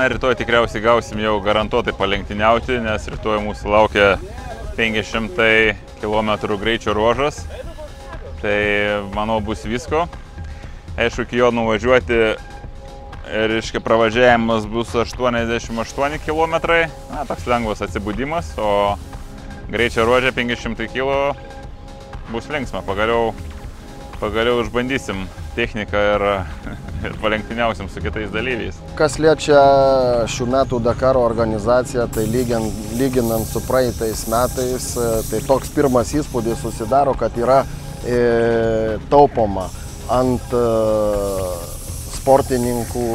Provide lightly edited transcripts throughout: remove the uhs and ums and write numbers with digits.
rytoj tikriausiai gausim jau garantuotai palenktyniauti, nes rytoj mūsų laukia 500 km greičio ruožas. Tai, manau, bus visko. Aišku, iki jo nuvažiuoti, reiškia, pravažiavimas bus 88 km. Na, toks lengvas atsibudimas, o greičio ruožė 500 km bus linksma. Pagaliau išbandysim techniką ir palenktyniausim su kitais dalyviais. Kas liečia šių metų Dakaro organizaciją, tai lyginant su praeitais metais, tai toks pirmas įspūdis susidaro, kad yra taupoma ant sportininkų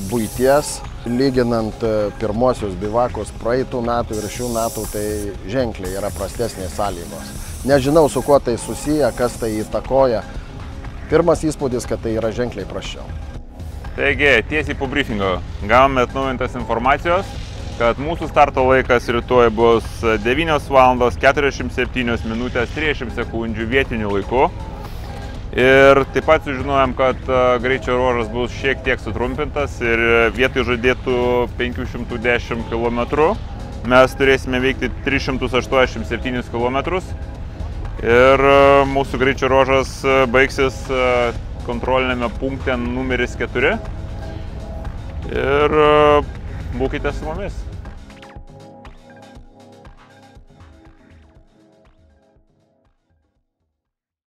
buities, lyginant pirmosius bivakus praeitų metų ir šių metų, tai ženkliai yra prastesnės sąlygos. Nežinau, su kuo tai susiję, kas tai įtakoja. Pirmas įspūdis, kad tai yra ženkliai prasčiau. Taigi, tiesiai po briefingo gavome atnaujintas informacijos, kad mūsų starto laikas rytoj bus 9 valandos 47 minutės 30 sekundžių vietiniu laiku. Ir taip pat sužinojom, kad greičio ruožas bus šiek tiek sutrumpintas ir vietoj žadėtų 510 km mes turėsime veikti 387 km. Ir mūsų greičio ruožas baigsis kontrolinėme punkte numeris 4. Ir būkite su mumis.